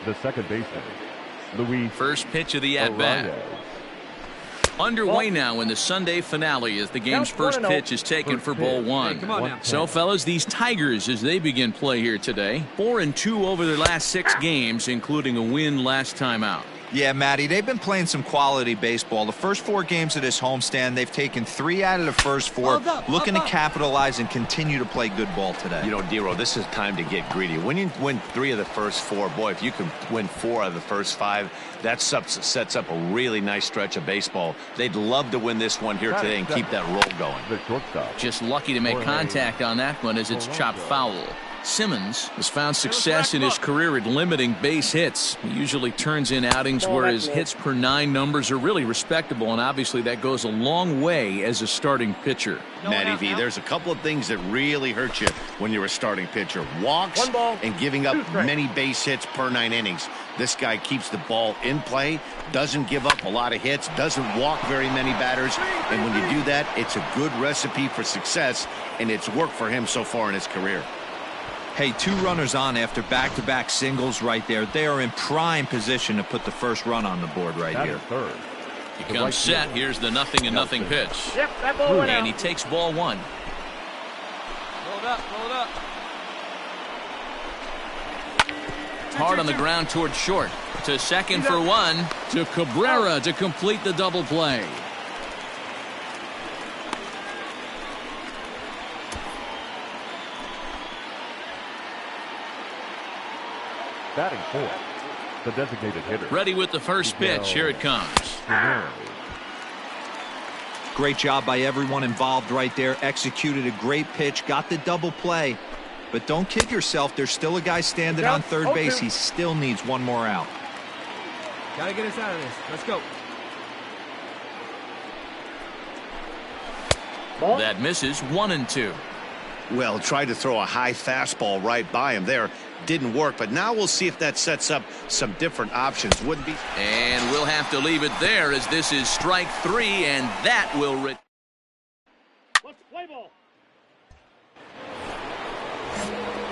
the second baseman, Luis. First pitch of the at-bat. Underway now in the Sunday finale as the game's first pitch is taken for ball one. So, fellas, these Tigers, as they begin play here today, 4-2 over their last 6 games, including a win last time out. Yeah, Matty, they've been playing some quality baseball. The first 4 games of this homestand, they've taken 3 out of the first 4, looking to capitalize and continue to play good ball today. You know, Dero, this is time to get greedy. When you win 3 of the first 4, boy, if you can win 4 out of the first 5, that sets up a really nice stretch of baseball. They'd love to win this one here today and keep that roll going. Just lucky to make contact on that one as it's chopped foul. Simmons has found success in his career at limiting base hits. He usually turns in outings where his hits per 9 numbers are really respectable, and obviously that goes a long way as a starting pitcher. Matty V, there's a couple of things that really hurt you when you're a starting pitcher. Walks and giving up many base hits per 9 innings. This guy keeps the ball in play, doesn't give up a lot of hits, doesn't walk very many batters, and when you do that, it's a good recipe for success, and it's worked for him so far in his career. Hey, 2 runners on after back-to-back singles right there. They are in prime position to put the first run on the board right here. He comes set. Here's the 0-0 pitch. Yep, that ball went out. And he takes ball 1. Hold up, hold up. Hard on the ground towards short. To second for 1. To Cabrera to complete the double play. Batting fourth, the designated hitter. Ready with the first pitch. Here it comes. Great job by everyone involved right there. Executed a great pitch. Got the double play. But don't kid yourself. There's still a guy standing on third base. He still needs 1 more out. Gotta get us out of this. Let's go. That misses. 1-2. Well, tried to throw a high fastball right by him there. Didn't work, but now we'll see if that sets up some different options. Wouldn't be. And we'll have to leave it there as this is strike 3, and that will. Let's play ball.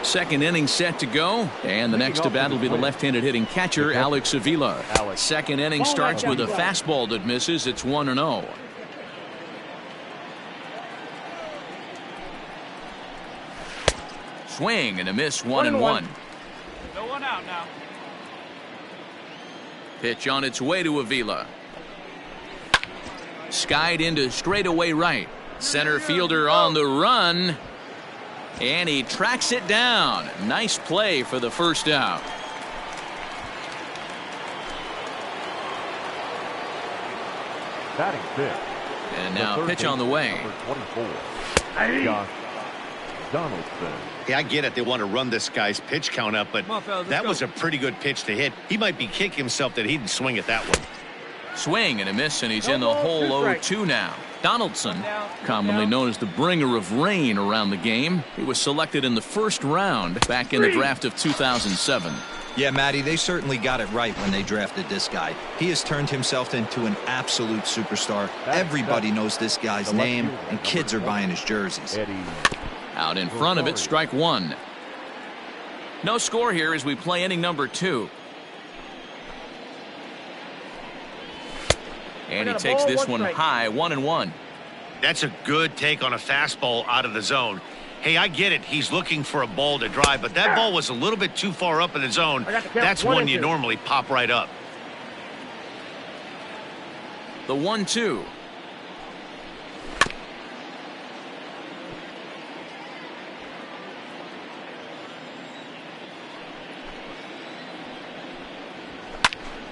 Second inning set to go, and the next to bat will be the left-handed hitting catcher, Alex Avila. Second inning starts with a fastball that misses. It's 1-0. Swing and a miss. 1-1. No one out now. Pitch on its way to Avila. Skied into straightaway right. Center fielder on the run. And he tracks it down. Nice play for the first out. Batting fifth. And now pitch on the way. Number 24, Josh Donaldson. Yeah, I get it. They want to run this guy's pitch count up, but that was a pretty good pitch to hit. He might be kicking himself that he didn't swing at that one. Swing and a miss, and he's in the hole 0-2 now. Donaldson, commonly known as the bringer of rain around the game. He was selected in the first round back in the draft of 2007. Yeah, Matty, they certainly got it right when they drafted this guy. He has turned himself into an absolute superstar. Everybody knows this guy's name, and kids are buying his jerseys. Out in front of it, strike 1. No score here as we play inning number 2. And he takes this one high, 1-1. That's a good take on a fastball out of the zone. Hey, I get it. He's looking for a ball to drive, but that ball was a little bit too far up in the zone. That's one you normally pop right up. The 1-2.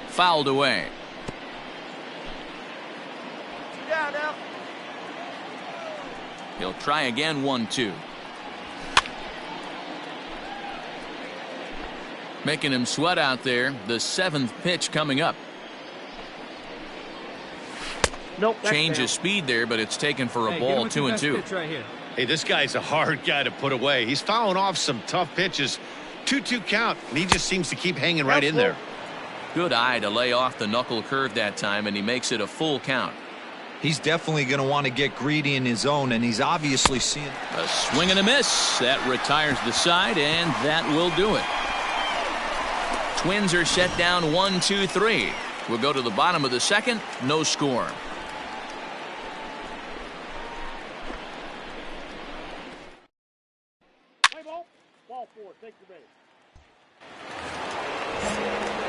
Fouled away. He'll try again. 1-2. Making him sweat out there. The 7th pitch coming up. Nope. Change of speed there, but it's taken for a ball. 2-2. Right here. Hey, this guy's a hard guy to put away. He's fouling off some tough pitches. 2-2 count, and he just seems to keep hanging right in there. Good eye to lay off the knuckle curve that time, and he makes it a full count. He's definitely going to want to get greedy in his zone, and he's obviously seeing a swing and a miss. That retires the side, and that will do it. Twins are set down 1-2-3. We'll go to the bottom of the second. No score. Play ball. Ball 4. Take your base.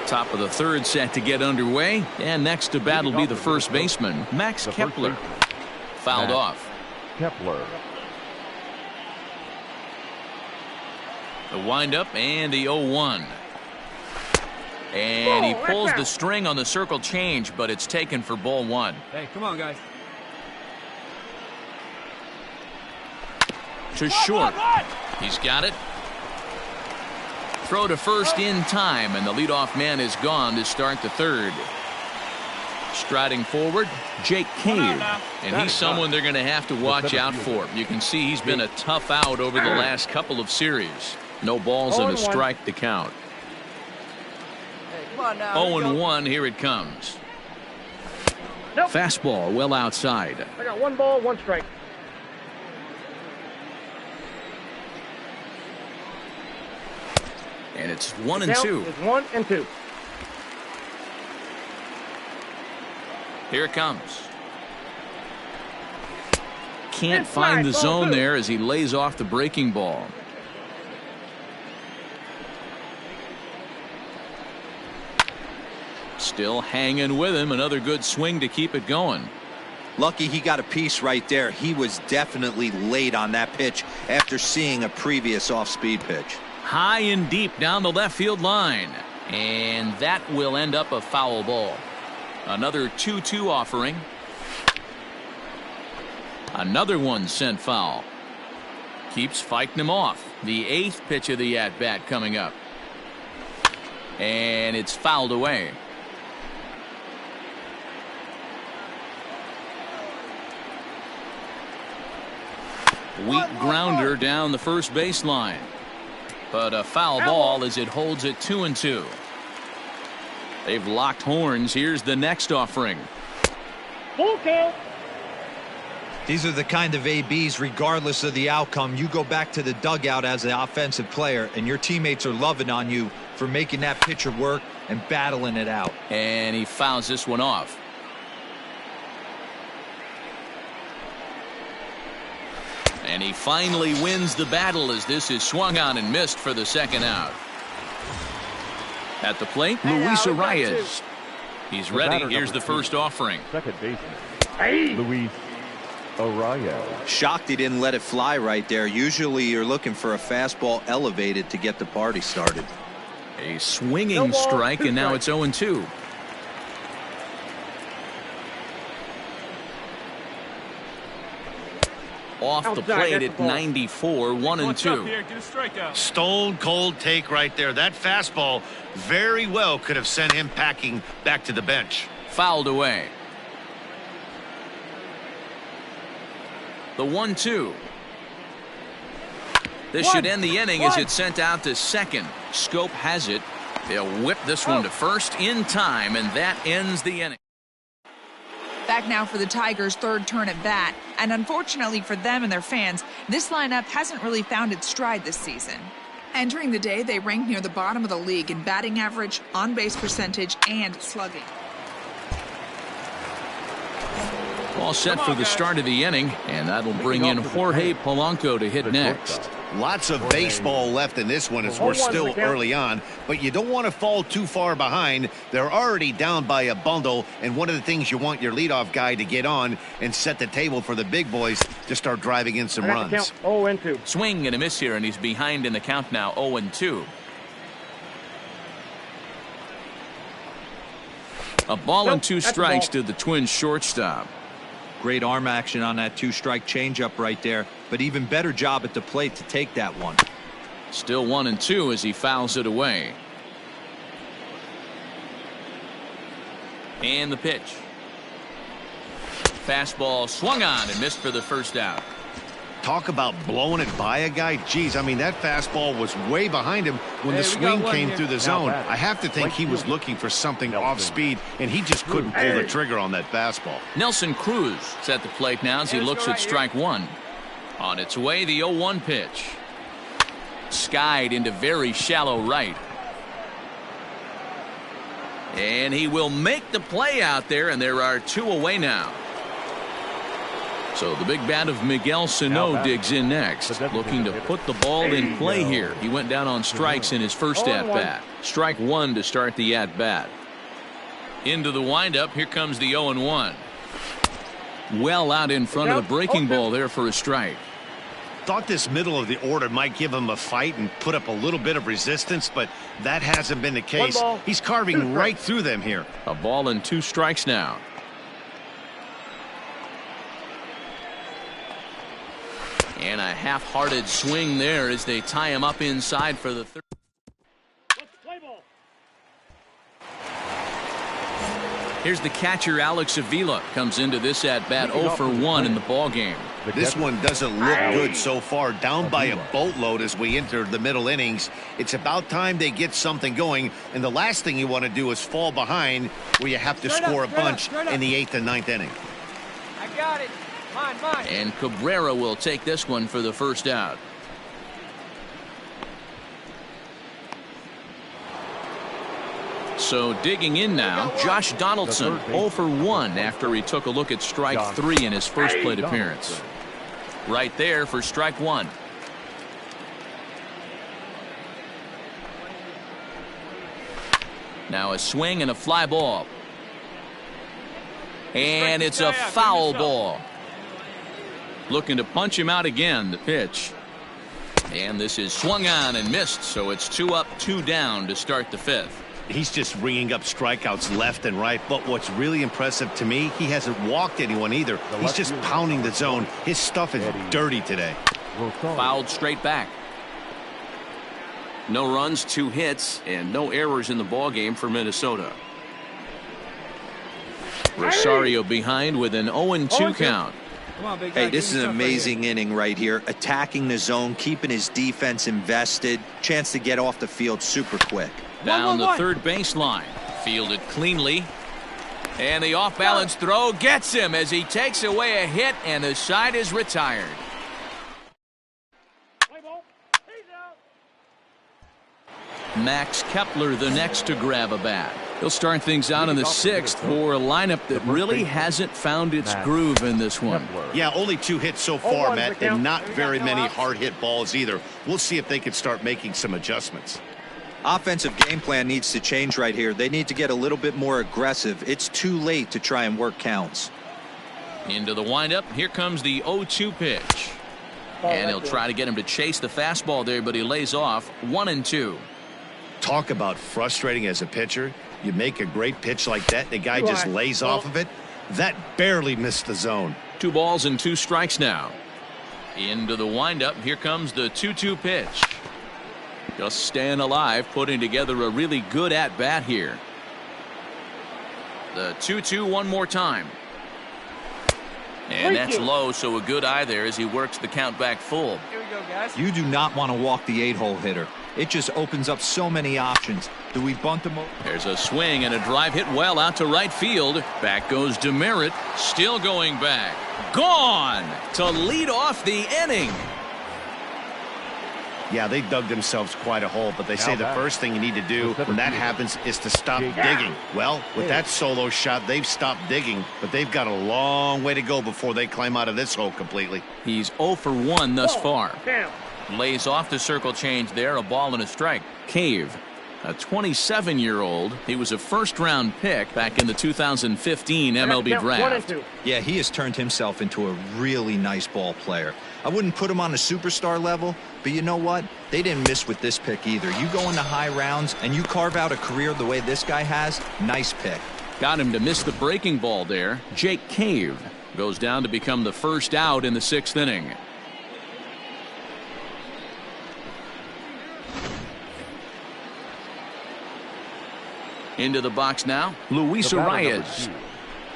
Top of the third set to get underway. And next to bat will be the first baseman, Max Kepler. Fouled off. Kepler. The windup and the 0-1. And he pulls the string on the circle change, but it's taken for ball 1. Hey, come on, guys. To short. He's got it. Throw to first in time, and the leadoff man is gone to start the third. Striding forward, Jake Cave. And he's someone they're going to have to watch out for. You can see he's been a tough out over the last couple of series. No balls and a strike to count. 0-1, here it comes. Nope. Fastball well outside. I got 1 ball, 1 strike. And it's 1-2. It's 1 and 2. Here it comes. Can't find the zone there as he lays off the breaking ball. Still hanging with him. Another good swing to keep it going. Lucky he got a piece right there. He was definitely late on that pitch after seeing a previous off-speed pitch. High and deep down the left field line. And that will end up a foul ball. Another 2-2 offering. Another one sent foul. Keeps fighting him off. The 8th pitch of the at-bat coming up. And it's fouled away. Weak grounder down the first baseline. But a foul ball as it holds it 2-2. They've locked horns. Here's the next offering. Full count. These are the kind of ABs, regardless of the outcome, you go back to the dugout as an offensive player, and your teammates are loving on you for making that pitcher work and battling it out. And he fouls this one off. And he finally wins the battle as this is swung on and missed for the second out. At the plate, Luis Arias. He's ready. Here's the first offering. Second baseman, Luis Arias. Shocked he didn't let it fly right there. Usually you're looking for a fastball elevated to get the party started. A swinging strike, and now it's 0-2. Off the plate at 94, 1-2. Stone cold take right there. That fastball very well could have sent him packing back to the bench. Fouled away. The 1-2. This should end the inning as it's sent out to second. Scope has it. They'll whip this one to first in time, and that ends the inning. Back now for the Tigers' third turn at bat, and unfortunately for them and their fans, this lineup hasn't really found its stride this season. Entering the day, they ranked near the bottom of the league in batting average, on-base percentage, and slugging. All set for the start of the inning, and that'll bring in Jorge Polanco to hit next. Lots of baseball left in this one as we're still early on, but you don't want to fall too far behind. They're already down by a bundle, and one of the things you want your leadoff guy to get on and set the table for the big boys to start driving in some runs. 0-2. Swing and a miss here, and he's behind in the count now, 0-2. A ball and 2 strikes to the Twins shortstop. Great arm action on that 2-strike changeup right there, but even better job at the plate to take that one. Still 1-2 as he fouls it away. And the pitch. Fastball swung on and missed for the first out. Talk about blowing it by a guy. Geez, I mean, that fastball was way behind him when the swing came through the zone. I have to think he was looking for something off speed, and he just couldn't pull the trigger on that fastball. Nelson Cruz is at the plate now as he looks at strike one. On its way, the 0-1 pitch. Skied into very shallow right. And he will make the play out there, and there are 2 away now. So the big bat of Miguel Sano digs in next, looking to put the ball in play here. He went down on strikes in his first at-bat. Strike 1 to start the at-bat. Into the windup, here comes the 0-1. Well out in front of the breaking ball there for a strike. Thought this middle of the order might give him a fight and put up a little bit of resistance, but that hasn't been the case. He's carving right through them here. A ball and 2 strikes now. And a half-hearted swing there as they tie him up inside for the third. Here's the catcher, Alex Avila, comes into this at-bat 0 for 1 in the ballgame. This one doesn't look good so far. Down by a boatload as we enter the middle innings. It's about time they get something going, and the last thing you want to do is fall behind where you have to score a bunch in the 8th and 9th inning. I got it. Mine. And Cabrera will take this one for the first out. So digging in now, Josh Donaldson 0 for 1 after he took a look at strike 3 in his first plate appearance. Right there for strike 1. Now a swing and a fly ball. And it's a foul ball. Looking to punch him out again, the pitch. And this is swung on and missed, so it's 2 up, 2 down to start the 5th. He's just ringing up strikeouts left and right, but what's really impressive to me, he hasn't walked anyone either. He's just pounding the zone. His stuff is dirty today. Fouled straight back. No runs, 2 hits, and no errors in the ballgame for Minnesota. Rosario behind with an 0-2 count. Hey, this is an amazing inning right here. Attacking the zone, keeping his defense invested. Chance to get off the field super quick. Down the third baseline. Fielded cleanly. And the off-balance throw gets him as he takes away a hit, and the side is retired. Max Kepler the next to grab a bat. He'll start things out in the 6th for a lineup that really hasn't found its groove in this one. Yeah, only 2 hits so far, Matt, and not very many hard hit balls either. We'll see if they can start making some adjustments. Offensive game plan needs to change right here. They need to get a little bit more aggressive. It's too late to try and work counts. Into the windup. Here comes the 0-2 pitch. And he'll try to get him to chase the fastball there, but he lays off 1-2. Talk about frustrating as a pitcher. You make a great pitch like that, and the guy just lays off of it. That barely missed the zone. 2 balls and 2 strikes now. Into the windup. Here comes the 2-2 pitch. Just staying alive, putting together a really good at-bat here. The 2-2 one more time. And that's low, so a good eye there as he works the count back full. Here we go, guys. You do not want to walk the 8-hole hitter. It just opens up so many options. Do we bunt him over? There's a swing and a drive hit well out to right field. Back goes Demeritte, still going back. Gone to lead off the inning. Yeah, they dug themselves quite a hole, but they say the first thing you need to do when that happens is to stop digging. Well, with that solo shot, they've stopped digging, but they've got a long way to go before they climb out of this hole completely. He's 0 for 1 thus far. Lays off the circle change there, a ball and a strike. Cave, a 27-year-old. He was a first-round pick back in the 2015 MLB draft. Yeah, he has turned himself into a really nice ball player. I wouldn't put him on a superstar level, but you know what? They didn't miss with this pick either. You go into high rounds and you carve out a career the way this guy has, nice pick. Got him to miss the breaking ball there. Jake Cave goes down to become the first out in the 6th inning. Into the box now, Luis Arias.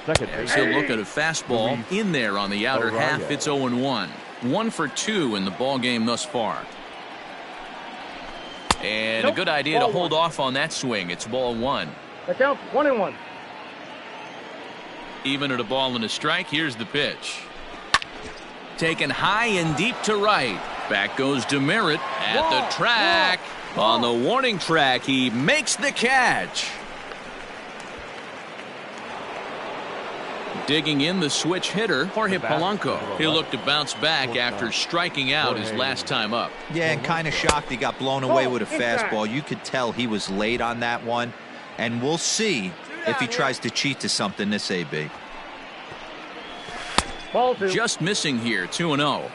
As he'll look at a fastball in there on the outer half. It's 0-1. 1 for 2 in the ball game thus far. And a good idea to hold off on that swing. It's ball 1. The count's 1-1. Even at a ball and a strike. Here's the pitch. Taken high and deep to right. Back goes Demeritte at the track. On the warning track, he makes the catch. Digging in the switch hitter, Jorge Polanco. He'll look to bounce back after striking out his last time up. Yeah, and kind of shocked he got blown away with a fastball. You could tell he was late on that one. And we'll see if he tries to cheat to something this AB. Ball 2. Just missing here, 2-0.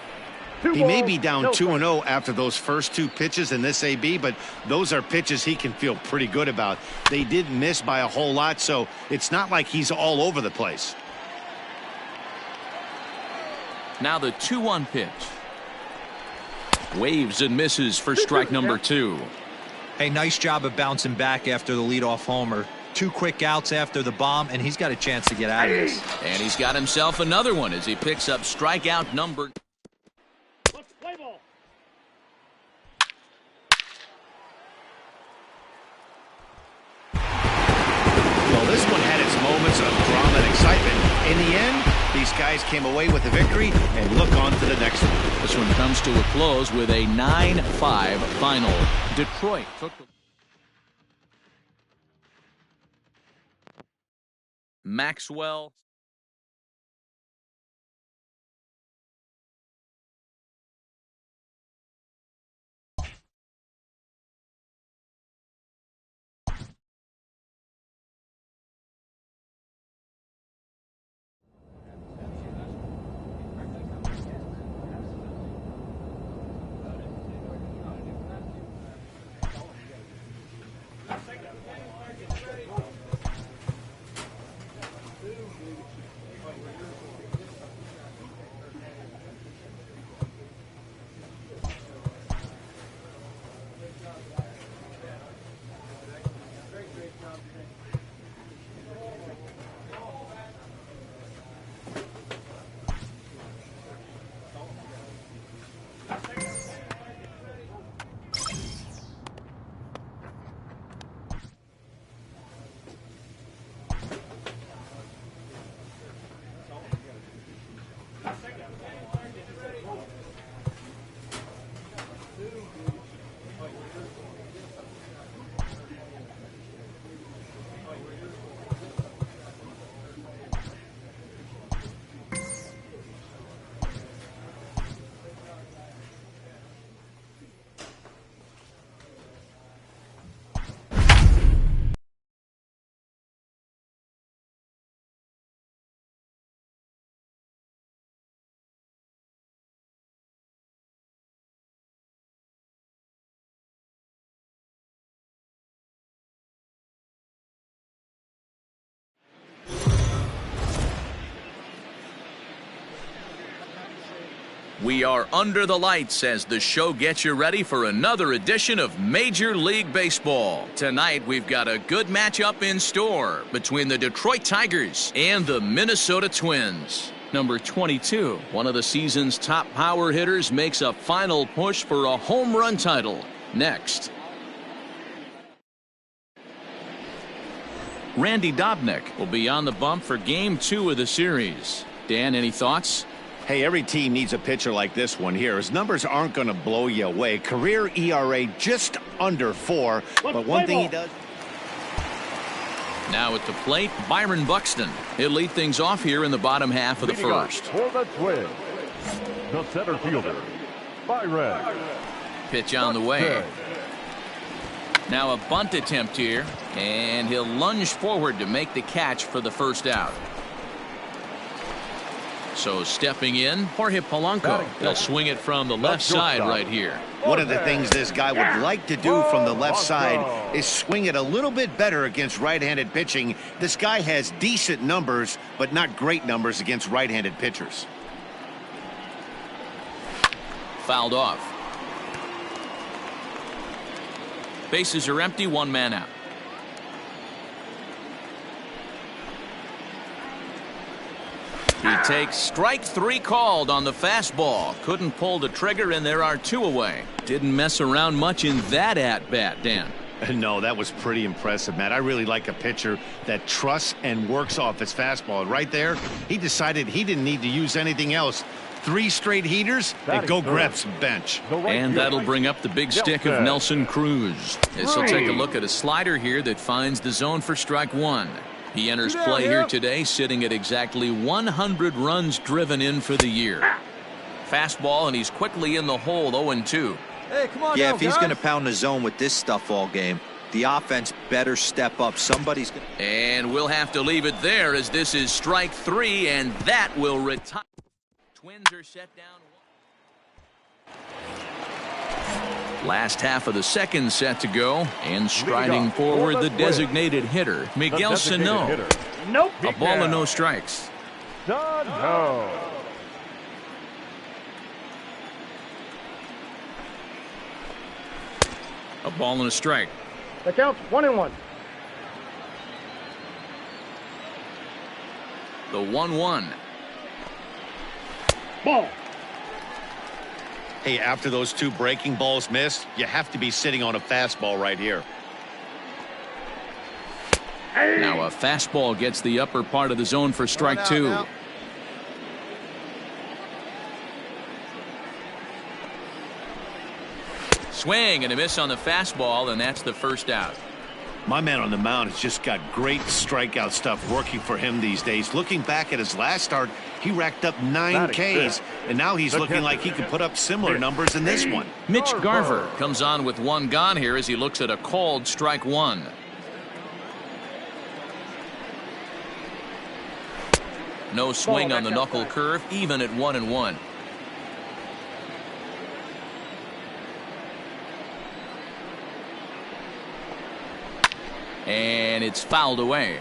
He may be down 2-0 after those first 2 pitches in this AB, but those are pitches he can feel pretty good about. They did miss by a whole lot, so it's not like he's all over the place. Now the 2-1 pitch. Waves and misses for strike number 2. Hey, nice job of bouncing back after the leadoff homer. 2 quick outs after the bomb, and he's got a chance to get out of this. And he's got himself another one as he picks up strikeout number. Let's play ball. Well, this one had its moments of drama and excitement. In the end, these guys came away with a victory and look on to the next one. This one comes to a close with a 9-5 final. Detroit took the... Maxwell. We are under the lights as the show gets you ready for another edition of Major League Baseball. Tonight, we've got a good matchup in store between the Detroit Tigers and the Minnesota Twins. Number 22, one of the season's top power hitters, makes a final push for a home run title. Next. Randy Dobnak will be on the bump for Game 2 of the series. Dan, any thoughts? Hey, every team needs a pitcher like this one here. His numbers aren't going to blow you away. Career ERA just under 4. But one thing he does... Now at the plate, Byron Buxton. He'll lead things off here in the bottom half of the first. For the Twins, the center fielder, Byron. Pitch on the way. Now a bunt attempt here, and he'll lunge forward to make the catch for the first out. So stepping in, Jorge Polanco. He'll swing it from the left side right here. One of the things this guy would like to do from the left side is swing it a little bit better against right-handed pitching. This guy has decent numbers, but not great numbers against right-handed pitchers. Fouled off. Bases are empty, 1 man out. He takes strike 3 called on the fastball. Couldn't pull the trigger, and there are 2 away. Didn't mess around much in that at-bat, Dan. No, that was pretty impressive, Matt. I really like a pitcher that trusts and works off his fastball. Right there, he decided he didn't need to use anything else. 3 straight heaters, and go grab some bench. And that'll bring up the big stick of Nelson Cruz. As he'll take a look at a slider here that finds the zone for strike 1. He enters play here today sitting at exactly 100 runs driven in for the year. Fastball, and he's quickly in the hole, 0-2. Hey, come on. Yeah, now, if he's guys. going to pound the zone with this stuff all game, the offense better step up. Somebody's going to... And we'll have to leave it there as this is strike 3, and that will retire. Twins are set down. Last half of the second set to go, and striding forward the designated hitter, Miguel Sano. Nope. A ball and no strikes. No. A ball and a strike. That counts 1-1. The 1-1. Ball. Hey, after those 2 breaking balls missed, you have to be sitting on a fastball right here. Now a fastball gets the upper part of the zone for strike 2. Now. Swing and a miss on the fastball, and that's the first out. My man on the mound has just got great strikeout stuff working for him these days. Looking back at his last start, he racked up 9 Ks, and now he's looking like he could put up similar numbers in this one. Mitch Garver comes on with 1 gone here as he looks at a called strike 1. No swing on the knuckle curve, even at 1-1. And it's fouled away.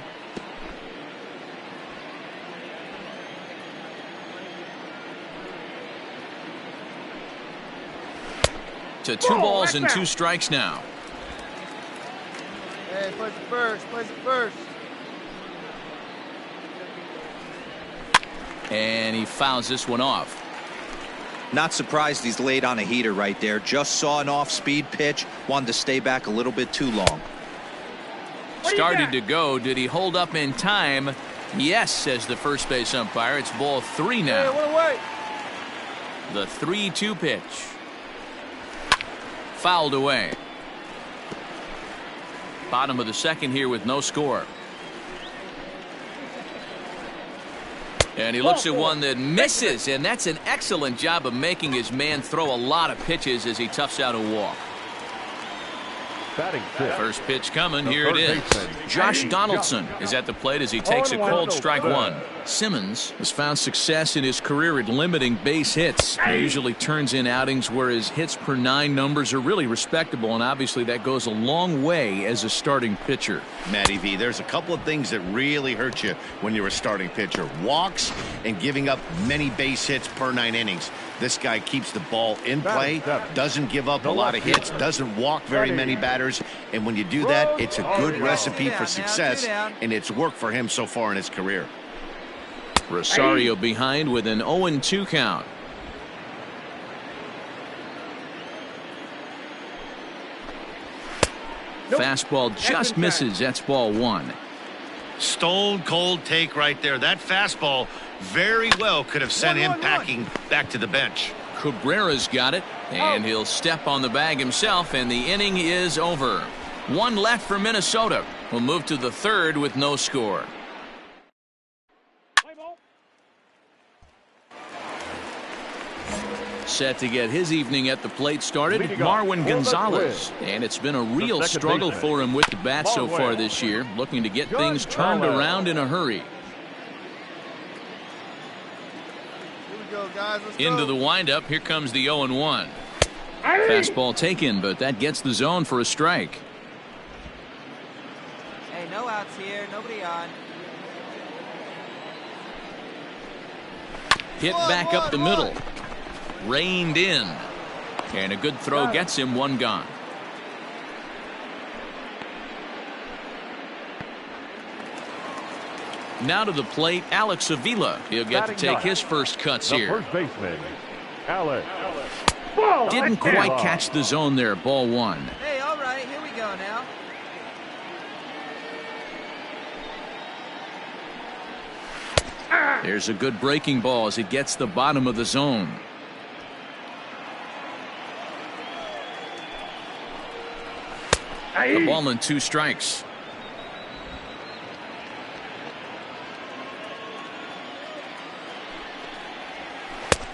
To 2 balls and 2 strikes now. Hey, place it first. Place it first. And he fouls this one off. Not surprised he's laid on a heater right there. Just saw an off-speed pitch. Wanted to stay back a little bit too long. Started to go. Did he hold up in time? Yes, says the first base umpire. It's ball 3 now. Hey, what away? The 3-2 pitch. Fouled away. Bottom of the second here with no score. And he looks at one that misses, and that's an excellent job of making his man throw a lot of pitches as he toughs out a walk. Batting fifth. First pitch coming. The Here it third is. baseman, Josh Donaldson is at the plate as he takes a 0-1 cold strike third. 1. Simmons has found success in his career at limiting base hits. He usually turns in outings where his hits per 9 numbers are really respectable, and obviously that goes a long way as a starting pitcher. Matty V, there's a couple of things that really hurt you when you're a starting pitcher. Walks and giving up many base hits per 9 innings. This guy keeps the ball in play, doesn't give up a lot of hits, doesn't walk very many batters, and when you do that, it's a good recipe for success, and it's worked for him so far in his career. Rosario behind with an 0-2 count. Fastball just misses. That's ball 1. Stone cold take right there. That fastball very well could have sent him packing back to the bench. Cabrera's got it, and he'll step on the bag himself, and the inning is over. 1 left for Minnesota. We'll move to the 3rd with no score. Play ball. Set to get his evening at the plate started, Leading off Marwin for the Gonzalez. Twins, And it's been a real second struggle baseman, for him with the bat so Marwin. far this year, looking to get Gonzalez. things turned around in a hurry. Here we go, guys. Let's Into go. the windup, here comes the 0-1. Fastball taken, but that gets the zone for a strike. Hey, no outs here. Nobody on. Hit back up the middle. Reined in. And a good throw gets him 1 gone. Now to the plate, Alex Avila. He'll get to take his first cuts The here. first baseman, Alex. Didn't quite catch the zone there. Ball 1. Hey, all right. Here we go now. There's a good breaking ball as it gets the bottom of the zone. The ball and 2 strikes.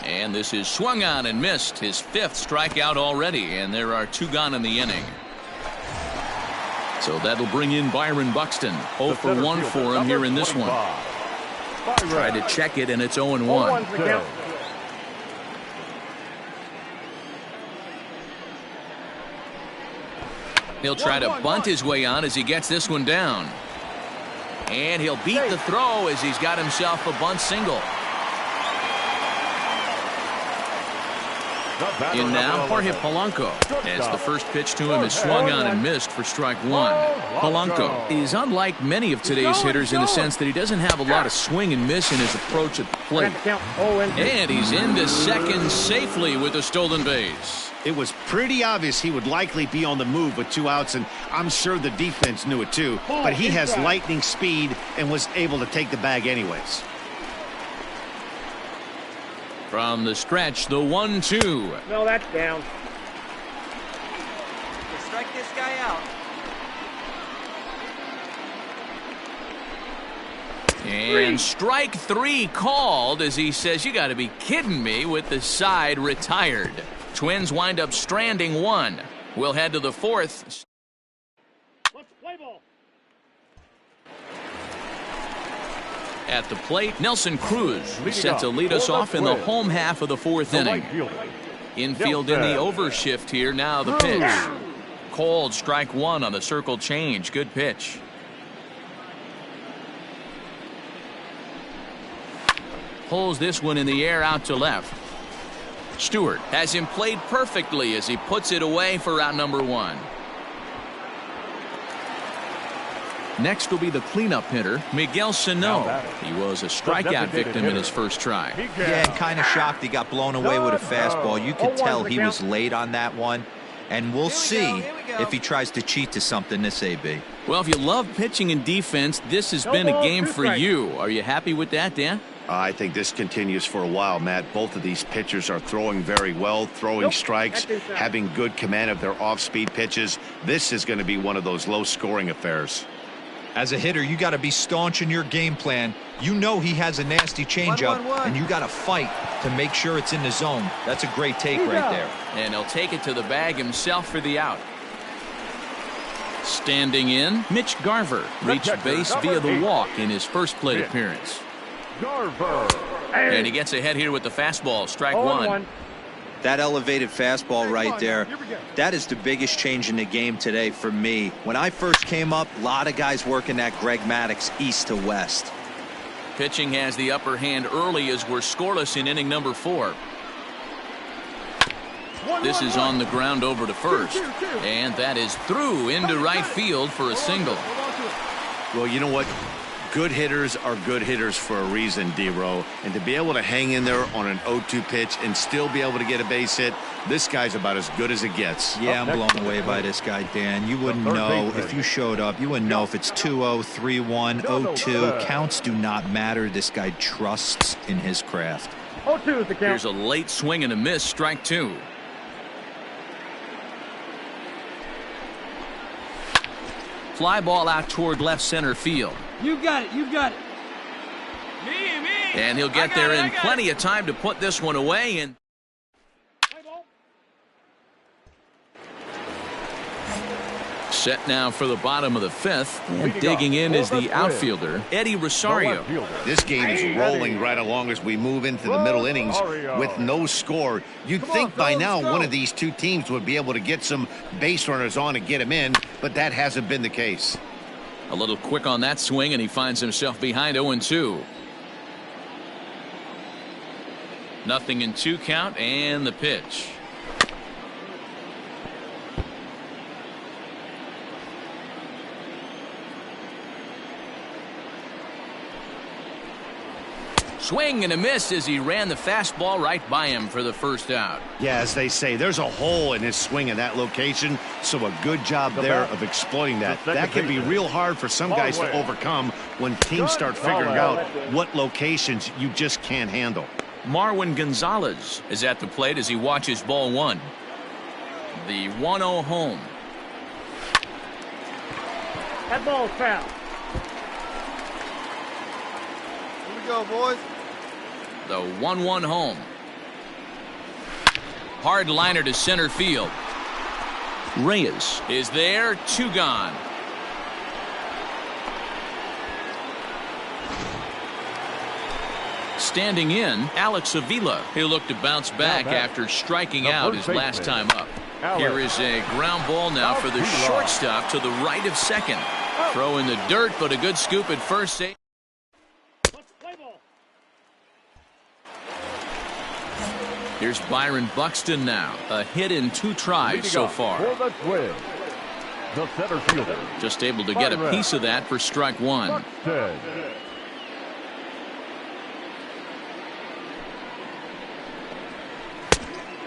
And this is swung on and missed. His 5th strikeout already, and there are 2 gone in the inning. So that'll bring in Byron Buxton. 0 for 1 for him here in this one. Tried to check it, and it's 0-1. He'll try to bunt his way on as he gets this one down. And he'll beat the throw as he's got himself a bunt single. In now, Jorge Polanco, as the first pitch to him is swung on and missed for strike 1. Polanco is unlike many of today's hitters in the sense that he doesn't have a lot of swing and miss in his approach at the plate. And he's into second safely with a stolen base. It was pretty obvious he would likely be on the move with 2 outs, and I'm sure the defense knew it too, but he has lightning speed and was able to take the bag anyways. From the stretch, the 1-2. No, that's down. Let's strike this guy out. And strike 3 called as he says, "You got to be kidding me," with the side retired. Twins wind up stranding 1. We'll head to the 4th. Let's play ball. At the plate, Nelson Cruz is set to lead us off in the home half of the 4th inning. Infield in the overshift here. Now the pitch. Cold, strike 1 on the circle change. Good pitch. Pulls this one in the air out to left. Stewart has him played perfectly as he puts it away for out number 1. Next will be the cleanup hitter, Miguel Sano. He was a strikeout victim in his first try. Yeah, and kind of shocked he got blown away with a fastball. You could tell he was late on that one. And we'll see if he tries to cheat to something this AB. Well, if you love pitching and defense, this has been a game for you. Are you happy with that, Dan? I think this continues for a while, Matt. Both of these pitchers are throwing very well, throwing strikes, having good command of their off-speed pitches. This is going to be one of those low-scoring affairs. As a hitter, you got to be staunch in your game plan. You know he has a nasty changeup, and you got to fight to make sure it's in the zone. That's a great take right there. And he'll take it to the bag himself for the out. Standing in, Mitch Garver reached base via the walk in his first plate appearance. And he gets ahead here with the fastball, strike 1. That elevated fastball right there, that is the biggest change in the game today for me. When I first came up, a lot of guys working that Greg Maddux east to west. Pitching has the upper hand early as we're scoreless in inning number 4. This is on the ground over to first. And that is through into right field for a single. Well, you know what? Good hitters are good hitters for a reason, D-Row. And to be able to hang in there on an 0-2 pitch and still be able to get a base hit, this guy's about as good as it gets. Yeah, I'm blown away by this guy, Dan. You wouldn't know if you showed up. You wouldn't know if it's 2-0, 3-1, 0-2. Counts do not matter. This guy trusts in his craft. 0-2 is the count. Here's a late swing and a miss, strike 2. Fly ball out toward left center field. You got it. You got it. Me. And he'll get there in plenty of time to put this one away. And set now for the bottom of the 5th. And digging in is the outfielder, Eddie Rosario. This game is rolling right along as we move into the middle innings with no score. You'd think by now one of these two teams would be able to get some base runners on and get him in, but that hasn't been the case. A little quick on that swing, and he finds himself behind 0-2. Nothing in 2 count, and the pitch. Swing and a miss as he ran the fastball right by him for the first out. Yeah, as they say, there's a hole in his swing in that location, so a good job there of exploiting that. That can be real hard for some guys to overcome when teams start figuring out what locations you just can't handle. Marwin Gonzalez is at the plate as he watches ball 1. The 1-0 home. That ball's foul. Here we go, boys. The 1-1 home. Hard liner to center field. Reyes is there, 2 gone. Standing in, Alex Avila. He'll look to bounce back after striking out his last time up. Here is a ground ball now for the shortstop to the right of second. Throw in the dirt, but a good scoop at first base. Here's Byron Buxton now. A hit in 2 tries so far. For the Twins, the center fielder. Just able to get a piece of that for strike 1. Buxton.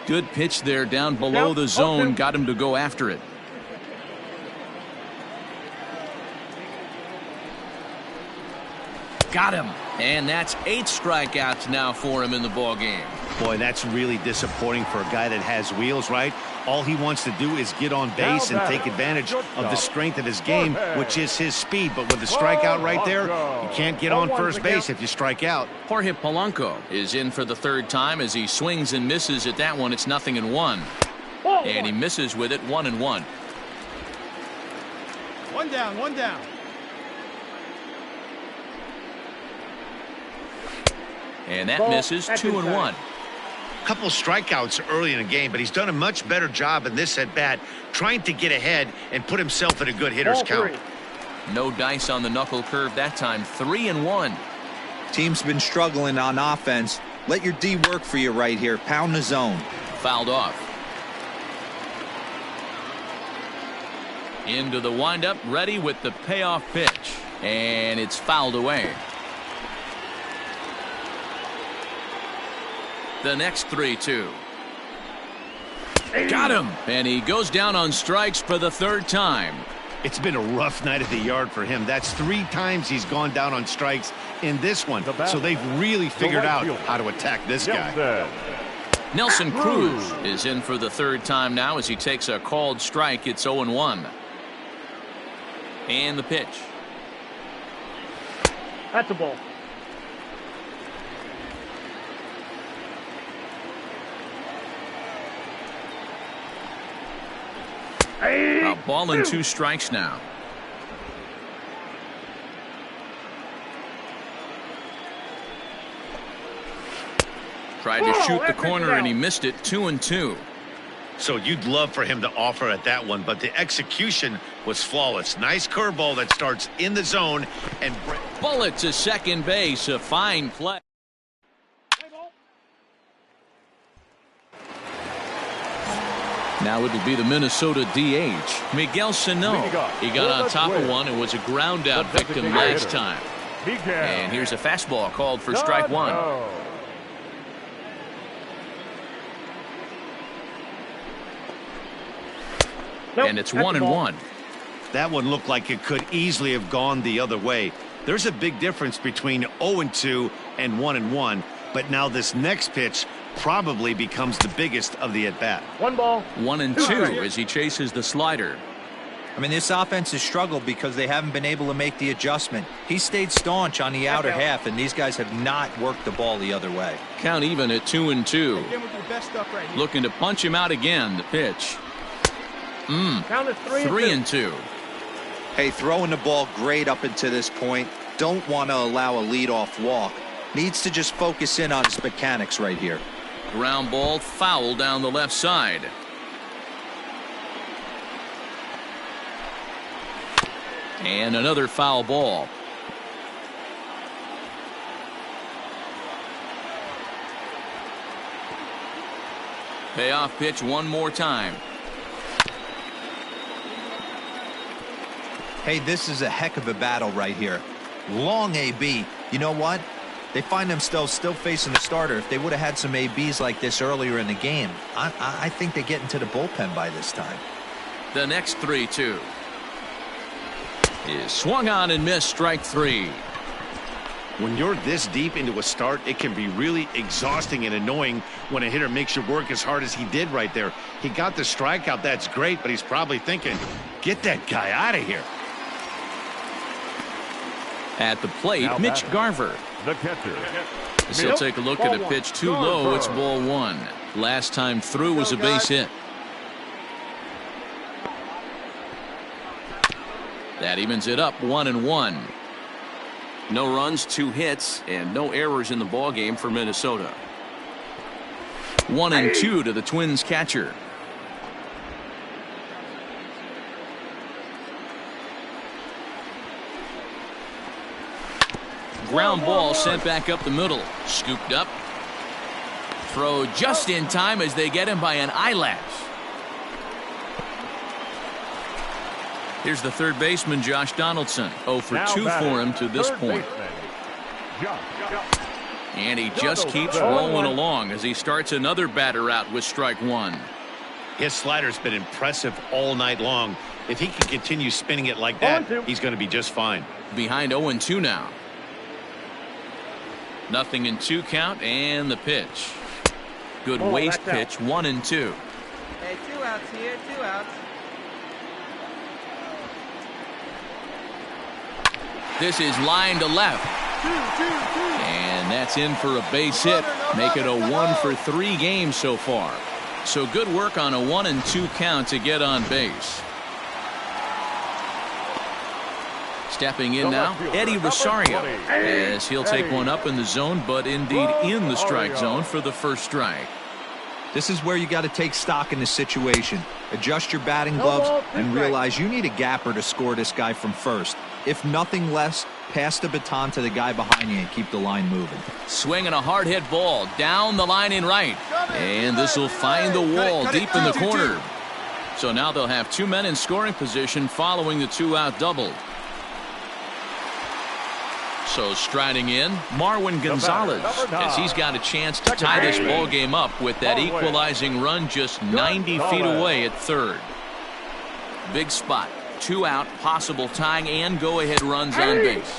Good pitch there down below the zone. Got him to go after it. Got him. And that's 8 strikeouts now for him in the ball game. Boy, that's really disappointing for a guy that has wheels, right? All he wants to do is get on base and take advantage of the strength of his game, which is his speed. But with the strikeout right there, you can't get on first base if you strike out. Jorge Polanco is in for the 3rd time as he swings and misses at that one. It's 0-1. And he misses with it, 1-1. 1 down, 1 down. And that misses, 2-1. Couple strikeouts early in the game, but he's done a much better job in this at bat, trying to get ahead and put himself in a good hitter's count. No dice on the knuckle curve that time, 3-1. Team's been struggling on offense. Let your D work for you right here. Pound the zone. Fouled off. Into the windup, ready with the payoff pitch. And it's fouled away. The next 3-2. Got him. And he goes down on strikes for the 3rd time. It's been a rough night at the yard for him. That's 3 times he's gone down on strikes in this one. So they've really figured out how to attack this guy. Nelson Cruz is in for the 3rd time now as he takes a called strike. It's 0-1. And the pitch. That's a ball. A ball and 2 strikes now. Tried to shoot the corner and he missed it, 2-2. So you'd love for him to offer at that one, but the execution was flawless. Nice curveball that starts in the zone and bullet to second base. A fine play. Now it'll be the Minnesota DH, Miguel Sano. He got on top of one and was a ground out victim last time. And here's a fastball called for strike 1. And it's 1-1. That one looked like it could easily have gone the other way. There's a big difference between 0-2 and 1-1, but now this next pitch probably becomes the biggest of the at-bat. 1 ball. 1-2 as he chases the slider. I mean, this offense has struggled because they haven't been able to make the adjustment. He stayed staunch on the outer half, and these guys have not worked the ball the other way. Count even at 2-2. Looking to punch him out again. The pitch. Count is 3-2. Hey, throwing the ball great up until this point. Don't want to allow a leadoff walk. Needs to just focus in on his mechanics right here. Ground ball foul down the left side. And another foul ball. Payoff pitch one more time. Hey, this is a heck of a battle right here. Long AB. You know what? They find themselves still facing the starter. If they would have had some ABs like this earlier in the game, I think they get into the bullpen by this time. The next 3-2 is swung on and missed, strike 3. When you're this deep into a start, it can be really exhausting and annoying when a hitter makes you work as hard as he did right there. He got the strikeout. That's great, but he's probably thinking, get that guy out of here. At the plate, Mitch Garver. The catcher. As he'll take a look at a pitch too low. It's ball one. Last time through was a base hit. That evens it up 1-1. No runs, 2 hits, and no errors in the ball game for Minnesota. 1-2 to the Twins catcher. Ground ball sent back up the middle. Scooped up. Throw just in time as they get him by an eyelash. Here's the third baseman, Josh Donaldson. 0 for 2 for him to this point. And he just keeps rolling along as he starts another batter out with strike one. His slider's been impressive all night long. If he can continue spinning it like that, he's going to be just fine. Behind 0-2 now. 0-2 count and the pitch. Good waste pitch, 1-2. Hey, 2 outs here, 2 outs. This is line to left. And that's in for a base hit. Make it a 1 for 3 games so far. So good work on a 1-2 count to get on base. Stepping in now, Eddie Rosario, as he'll take one up in the zone, but indeed in the strike zone for the first strike. This is where you got to take stock in the situation. Adjust your batting gloves and realize you need a gapper to score this guy from first. If nothing less, pass the baton to the guy behind you and keep the line moving. Swinging a hard hit ball down the line in right. And this will find the wall deep in the corner. So now they'll have 2 men in scoring position following the 2-out double. So striding in, Marwin Gonzalez, as he's got a chance to tie this ball game up with that equalizing run just 90 feet away at third. Big spot, 2 out, possible tying and go-ahead runs on base.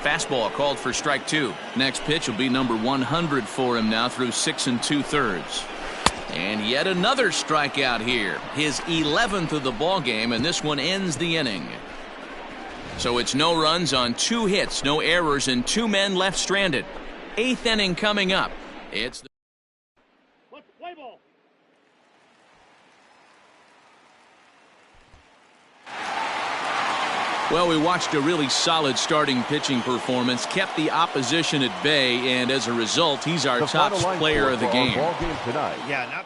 Fastball called for strike 2. Next pitch will be number 100 for him now through 6 2/3. And yet another strikeout here, his 11th of the ball game, and this one ends the inning. So it's no runs on 2 hits, no errors, and 2 men left stranded. 8th inning coming up. It's the Play ball. Well, we watched a really solid starting pitching performance, kept the opposition at bay, and as a result, he's our top player of the game. Yeah, not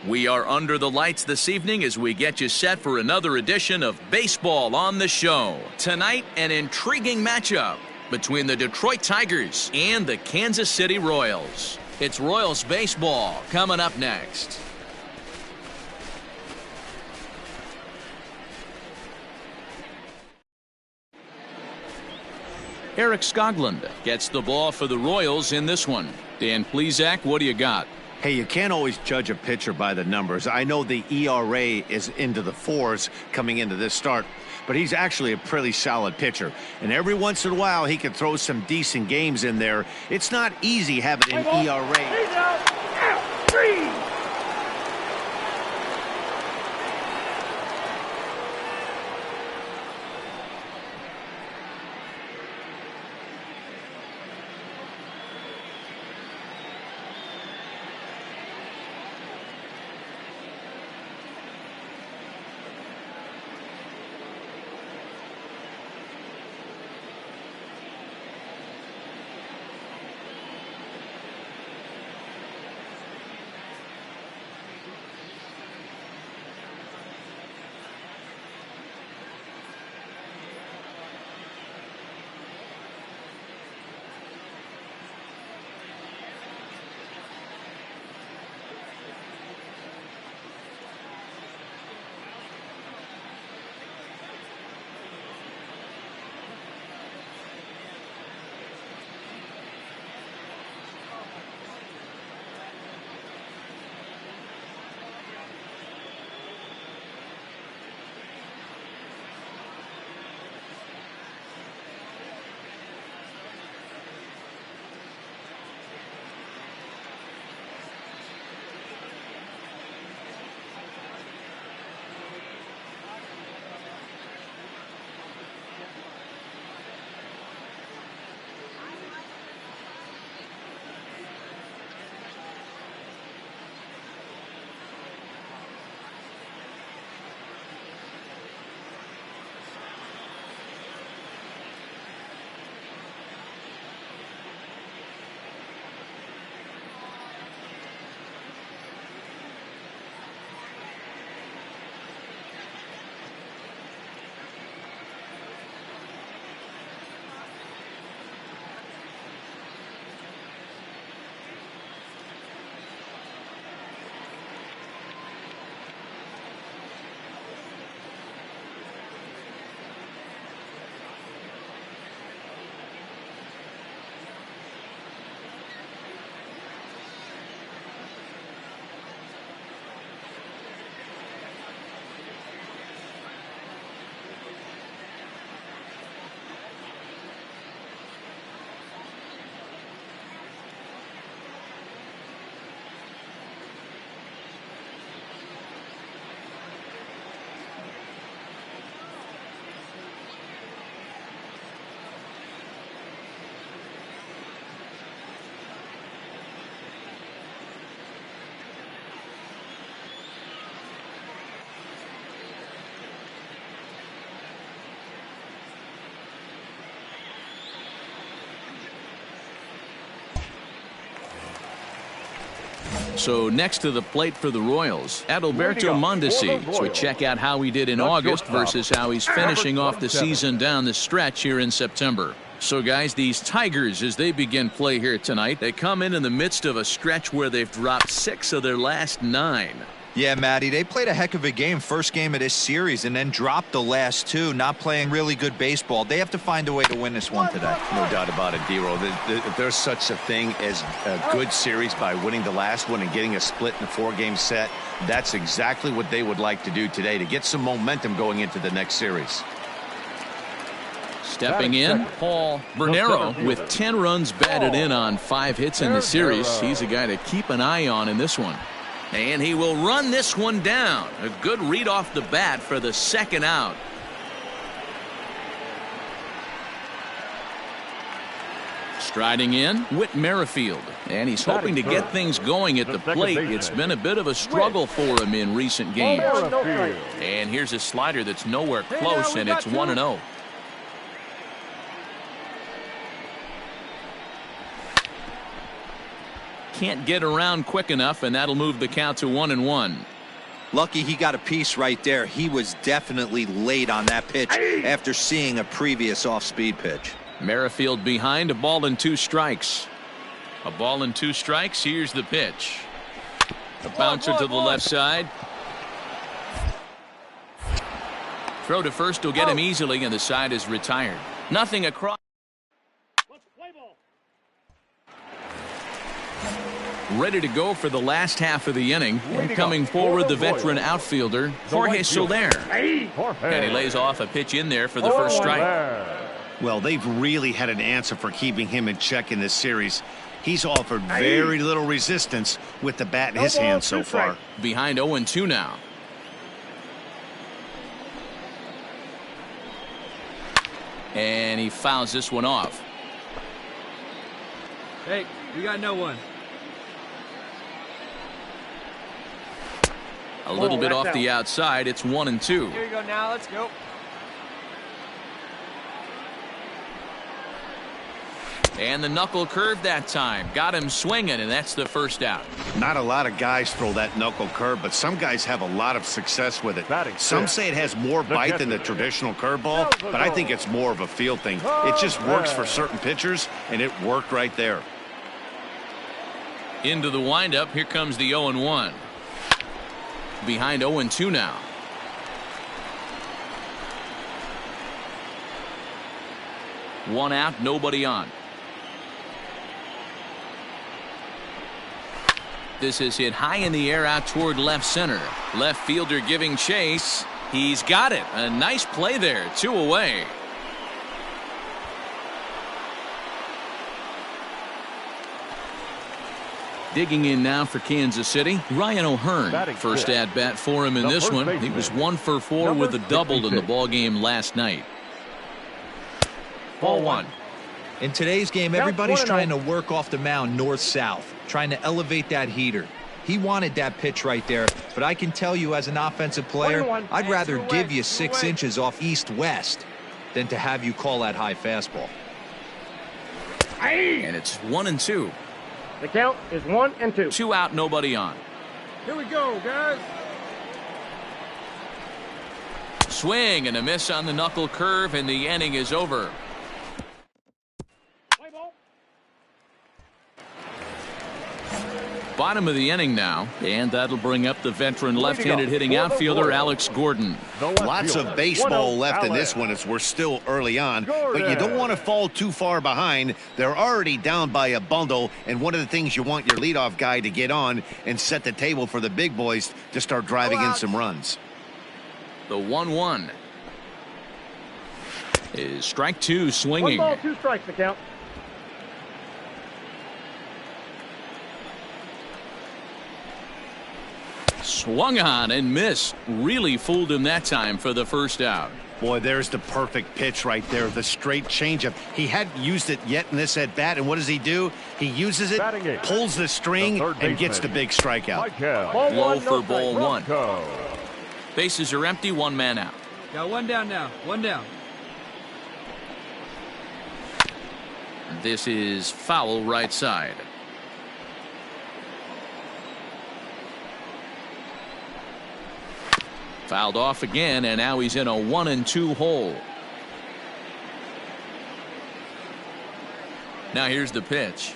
We are under the lights this evening as we get you set for another edition of Baseball on the Show. Tonight, an intriguing matchup between the Detroit Tigers and the Kansas City Royals. It's Royals baseball coming up next. Eric Skoglund gets the ball for the Royals in this one. Dan Plesac, what do you got? Hey, you can't always judge a pitcher by the numbers. I know the ERA is into the 4s coming into this start, but he's actually a pretty solid pitcher. And every once in a while, he can throw some decent games in there. It's not easy having an ERA. So next to the plate for the Royals, Adalberto Mondesi. So we check out how he did in August versus how he's finishing off the season down the stretch here in September. So guys, these Tigers, as they begin play here tonight, they come in the midst of a stretch where they've dropped 6 of their last 9. Yeah, Matty, they played a heck of a game, first game of this series, and then dropped the last 2, not playing really good baseball. They have to find a way to win this one today. No doubt about it, D-Roll. If there's such a thing as a good series by winning the last one and getting a split in a 4-game set, that's exactly what they would like to do today to get some momentum going into the next series. Stepping in, Paul Bernero with 10 runs batted in on 5 hits in the series. He's a guy to keep an eye on in this one. And he will run this one down. A good read off the bat for the second out. Striding in, Whit Merrifield. And he's hoping to get things going at the plate. It's been a bit of a struggle for him in recent games. And here's a slider that's nowhere close, and it's 1-0. can't get around quick enough, and that'll move the count to 1-1. Lucky he got a piece right there. He was definitely late on that pitch after seeing a previous off-speed pitch. Merrifield behind, a ball and 2 strikes. A ball and 2 strikes. Here's the pitch. A bouncer to the left side. Throw to first will get him easily, and the side is retired. Nothing across. Ready to go for the last half of the inning. And coming forward, the veteran outfielder, Jorge Soler. And he lays off a pitch in there for the first strike. Well, they've really had an answer for keeping him in check in this series. He's offered very little resistance with the bat in his hand so far. Behind 0-2 now. And he fouls this one off. Hey, we got no one. A little bit off the outside. It's 1-2. Here you go now. Let's go. And the knuckle curve that time. Got him swinging, and that's the first out. Not a lot of guys throw that knuckle curve, but some guys have a lot of success with it. Some say it has more bite than the traditional curveball, but I think it's more of a feel thing. It just works for certain pitchers, and it worked right there. Into the windup. Here comes the 0-1. Behind 0-2 now. One out, nobody on. This is hit high in the air out toward left center. Left fielder giving chase. He's got it. A nice play there. 2 away. Digging in now for Kansas City, Ryan O'Hearn. First at bat for him in this one. He was 1 for 4 with a double in the ball game last night. Ball 1. In today's game, everybody's trying to work off the mound north-south, trying to elevate that heater. He wanted that pitch right there, but I can tell you as an offensive player, I'd rather give you 6 inches off east-west than to have you call that high fastball. And it's 1-2. The count is 1-2. 2 out, nobody on. Here we go, guys. Swing and a miss on the knuckle curve, and the inning is over. Bottom of the inning now, and that'll bring up the veteran left-handed hitting outfielder Alex Gordon. Lots of baseball left in this one as we're still early on, but you don't want to fall too far behind. They're already down by a bundle, and one of the things you want your leadoff guy to get on and set the table for the big boys to start driving in some runs. The 1-1 is strike 2 swinging. 1 ball, 2 strikes the count. Swung on and missed. Really fooled him that time for the first out. Boy, there's the perfect pitch right there, the straight changeup. He hadn't used it yet in this at-bat, and what does he do? He uses it, pulls the string, and gets the big strikeout. Low for ball 1. Bases are empty, 1 man out. Got 1 down now. 1 down. This is foul right side. Fouled off again, and now he's in a 1-2 hole. Now here's the pitch.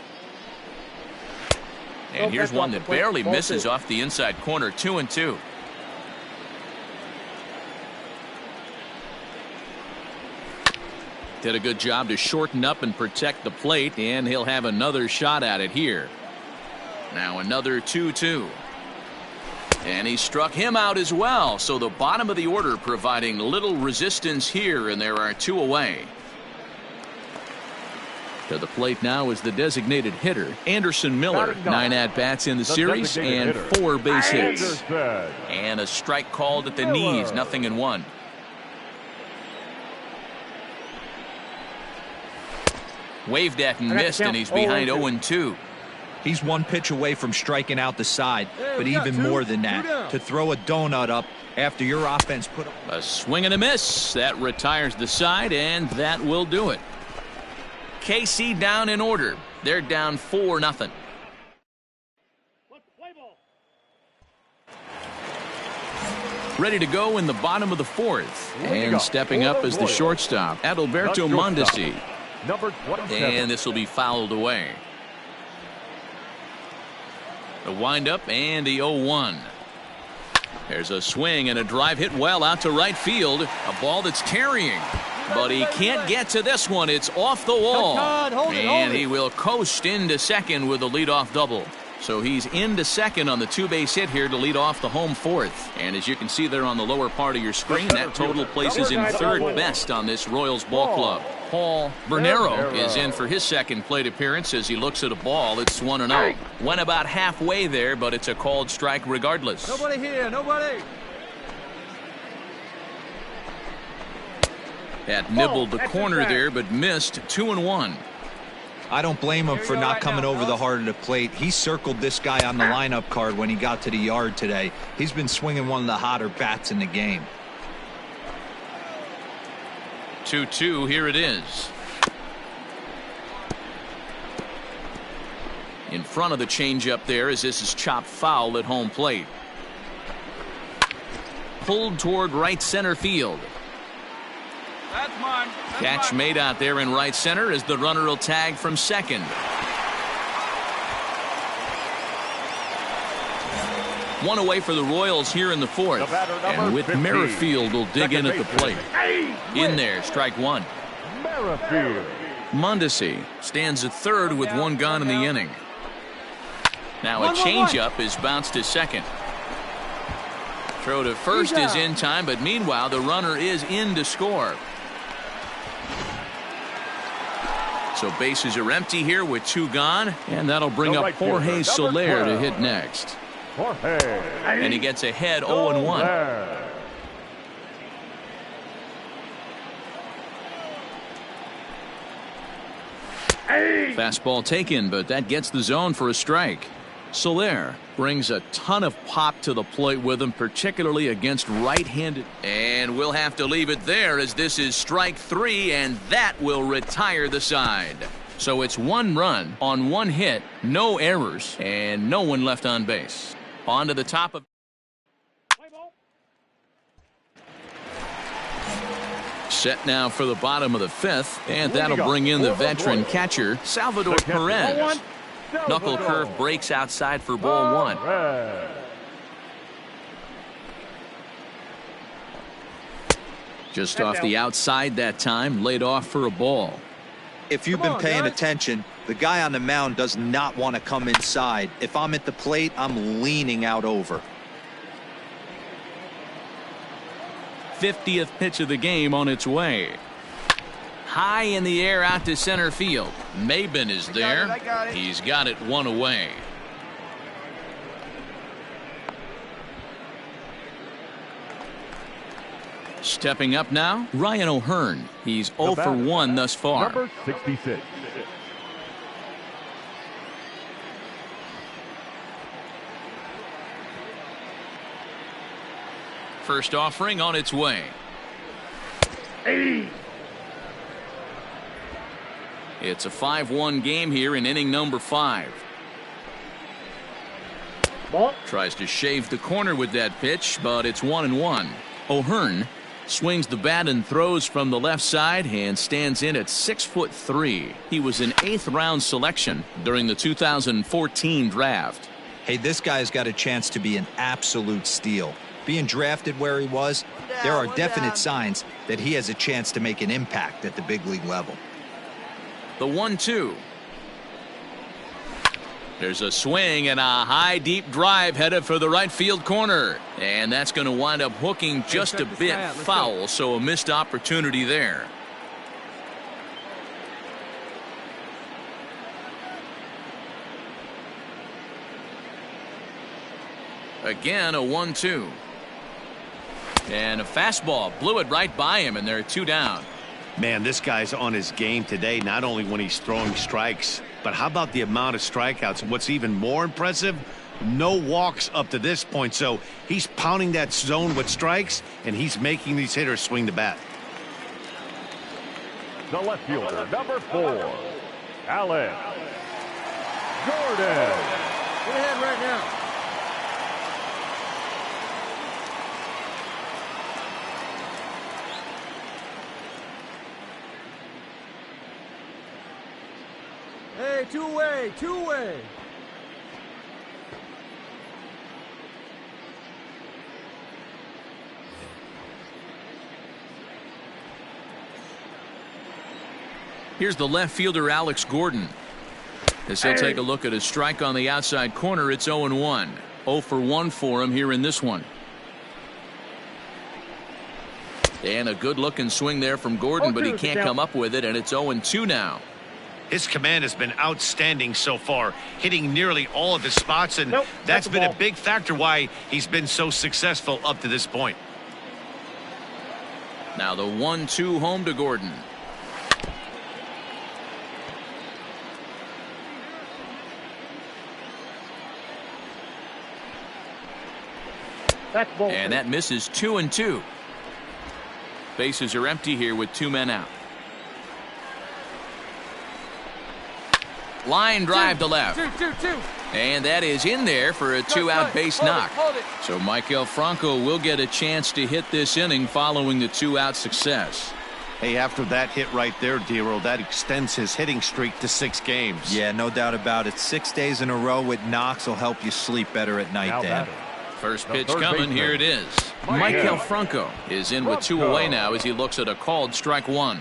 And here's one that barely misses off the inside corner. 2-2. Did a good job to shorten up and protect the plate, and he'll have another shot at it here. Now another 2-2. And he struck him out as well. So the bottom of the order providing little resistance here, and there are 2 away. To the plate now is the designated hitter, Anderson Miller. 9 at-bats in the series and 4 base hits. And a strike called at the knees, 0-1. Waved at and missed, and he's behind 0-2. He's 1 pitch away from striking out the side, but even more than that, to throw a donut up after your offense put up. A swing and a miss. That retires the side, and that will do it. KC down in order. They're down 4-0. Ready to go in the bottom of the fourth. And stepping up is the shortstop, Adalberto Mondesi. Number 27. And this will be fouled away. The windup and the 0-1. There's a swing and a drive hit well out to right field. A ball that's carrying. But he can't get to this one. It's off the wall. And he will coast into second with a leadoff double. So he's into second on the two-base hit here to lead off the home fourth. And as you can see there on the lower part of your screen, that total places him third best on this Royals ball club. Paul Bernero is in for his second plate appearance as he looks at a ball. It's 1-0. Went about halfway there, but it's a called strike regardless. Nobody here, nobody. That nibbled the corner there, but missed. 2-1. I don't blame him for not coming over the heart of the plate. He circled this guy on the lineup card when he got to the yard today. He's been swinging one of the hotter bats in the game. 2-2, here it is. In front of the changeup there as this is chopped foul at home plate. Pulled toward right center field. That's mine. Catch made out there in right center as the runner will tag from second. One away for the Royals here in the fourth. And Whit Merrifield will dig in at the plate. In there, strike one. Merrifield. Mondesi stands at third with one gone in the inning. Now a changeup is bounced to second. Throw to first is in time, but meanwhile the runner is in to score. So bases are empty here with two gone, and that'll bring up Jorge Soler to hit next. And he gets ahead 0-1. Fastball taken, but that gets the zone for a strike. Soler brings a ton of pop to the plate with him, particularly against right-handed. And we'll have to leave it there as this is strike three, and that will retire the side. So it's one run on one hit, no errors, and no one left on base. On to the top of. Set now for the bottom of the fifth, and that'll bring in the veteran catcher, Salvador Perez. Knuckle curve breaks outside for ball one. Just off the outside that time, laid off for a ball. If you've been paying attention, the guy on the mound does not want to come inside. If I'm at the plate, I'm leaning out over. 50th pitch of the game on its way. High in the air out to center field. Maben is there. He's got it one away. Stepping up now, Ryan O'Hearn. He's 0 for 1 thus far. Number 66. First offering on its way. It's a 5-1 game here in inning number 5. Ball. Tries to shave the corner with that pitch, but it's 1-1. O'Hearn swings the bat and throws from the left side and stands in at 6'3". He was an 8th round selection during the 2014 draft. Hey, this guy's got a chance to be an absolute steal. Being drafted where he was, there are definite signs that he has a chance to make an impact at the big league level. The 1-2. There's a swing and a high deep drive headed for the right field corner, and that's going to wind up hooking just a bit foul, so a missed opportunity there. Again, a 1-2. And a fastball blew it right by him, and there are 2 down. Man, this guy's on his game today, not only when he's throwing strikes, but how about the amount of strikeouts? What's even more impressive, no walks up to this point. So he's pounding that zone with strikes, and he's making these hitters swing the bat. The left fielder, number 4, Alex Gordon. Go ahead right now. away, two away, two away. Here's the left fielder, Alex Gordon. As he'll take a look at a strike on the outside corner, it's 0-1. 0 for 1 for him here in this one. And a good-looking swing there from Gordon, but he can't come up with it, and it's 0-2 now. His command has been outstanding so far, hitting nearly all of his spots, and that's been a big factor why he's been so successful up to this point. Now the 1-2 home to Gordon. And that misses 2-2. Bases are empty here with 2 men out. Line drive to left. And that is in there for a 2-out base knock. So Maikel Franco will get a chance to hit this inning following the 2-out success. Hey, after that hit right there, Dero, that extends his hitting streak to 6 games. Yeah, no doubt about it. 6 days in a row with knocks will help you sleep better at night, Dan. First pitch coming. Here it is. Maikel Franco is in with 2 away now as he looks at a called strike 1.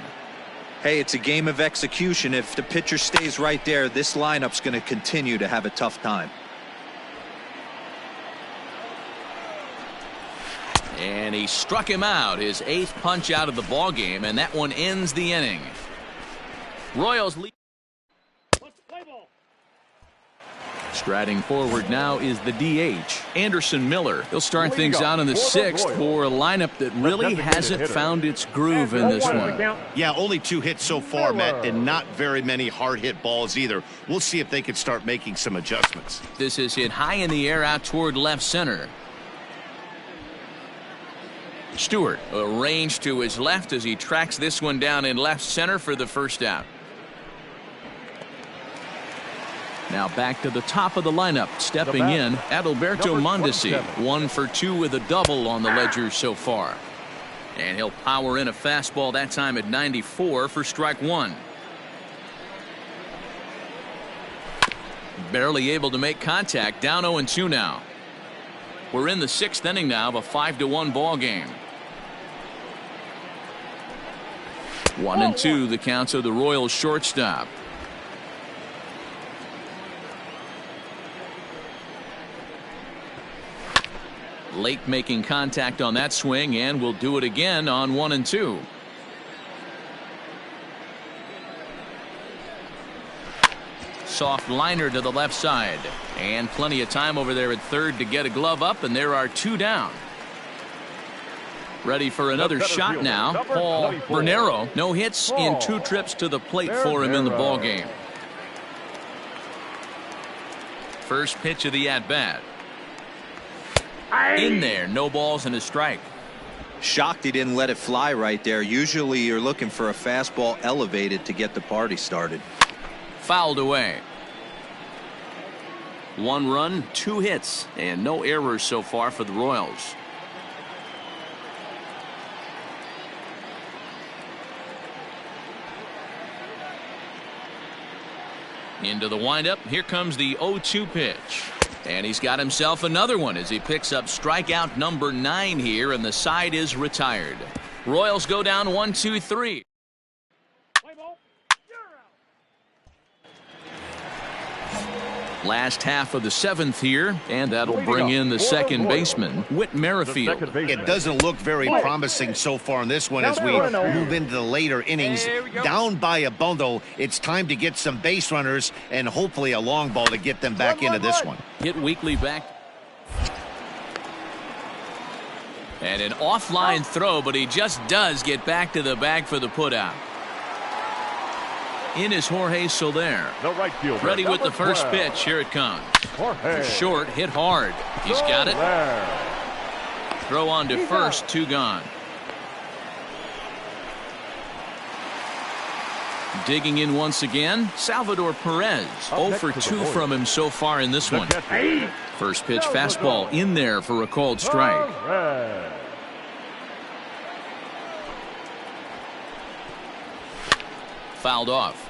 Hey, it's a game of execution. If the pitcher stays right there, this lineup's going to continue to have a tough time. And he struck him out, his 8th punch out of the ball game, and that one ends the inning. Royals lead. Striding forward now is the DH, Anderson Miller. He'll start things out in the 6th for a lineup that really hasn't found its groove in this one. Yeah, only 2 hits so far, Matt, and not very many hard hit balls either. We'll see if they can start making some adjustments. This is hit high in the air out toward left center. Stewart arranged to his left as he tracks this one down in left center for the first out. Now back to the top of the lineup, stepping in, Adalberto Mondesi, 1 for 2 with a double on the ledger so far. And he'll power in a fastball that time at 94 for strike 1. Barely able to make contact, down 0-2 now. We're in the 6th inning now of a 5-1 ball game. 1-2 the counts of the Royals shortstop. Late making contact on that swing, and will do it again on 1-2. Soft liner to the left side, and plenty of time over there at third to get a glove up, and there are 2 down. Ready for another shot now. Paul Bernero, no hits in 2 trips to the plate for him in the ball game. First pitch of the at-bat. In there, no balls and a strike. Shocked he didn't let it fly right there. Usually you're looking for a fastball elevated to get the party started. Fouled away. 1 run, 2 hits, and no errors so far for the Royals. Into the windup. Here comes the 0-2 pitch. And he's got himself another one as he picks up strikeout number 9 here, and the side is retired. Royals go down 1-2-3. Last half of the 7th here, and that'll bring in the second baseman, Whit Merrifield. It doesn't look very promising so far in this one as we move into the later innings. Down by a bundle, it's time to get some base runners and hopefully a long ball to get them back into this one. Hit weakly back. And an offline throw, but he just does get back to the bag for the putout. In is Jorge Soler. The right fielder, ready with the first pitch. Here it comes. Jorge. Short, hit hard. He's got it. Throw on to first, 2 gone. Digging in once again, Salvador Perez. 0 for 2 from him so far in this one. First pitch fastball in there for a called strike. Fouled off.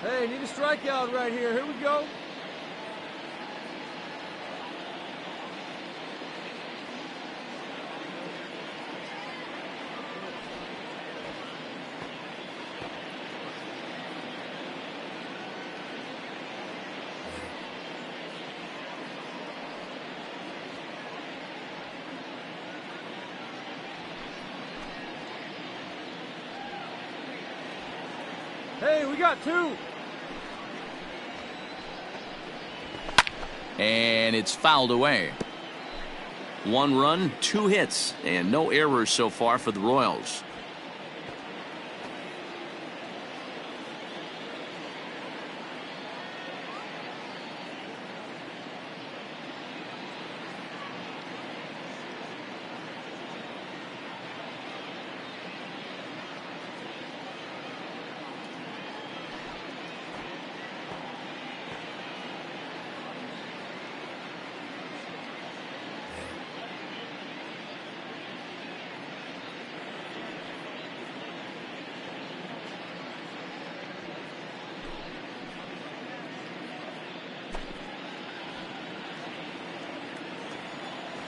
Hey, need a strikeout right here. Here we go. Hey, we got 2. And it's fouled away. 1 run, 2 hits, and no errors so far for the Royals.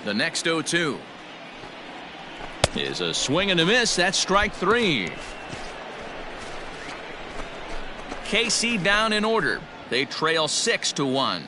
The next 0-2 is a swing and a miss. That's strike 3. KC down in order. They trail 6-1.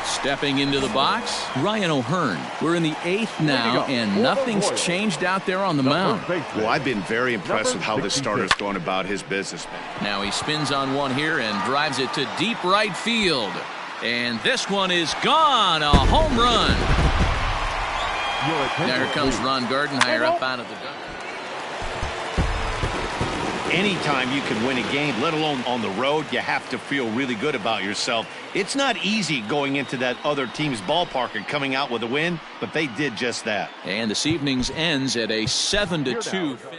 Stepping into the box, Ryan O'Hearn. We're in the 8th now, and nothing's changed out there on the mound. Well, I've been very impressed with how this starter's going about his business, man. Now he spins on one here and drives it to deep right field. And this one is gone. A home run. Now here comes Ron Gardenhire up out of the dugout. Anytime you can win a game, let alone on the road, you have to feel really good about yourself. It's not easy going into that other team's ballpark and coming out with a win, but they did just that. And this evening's ends at a 7-2 finish.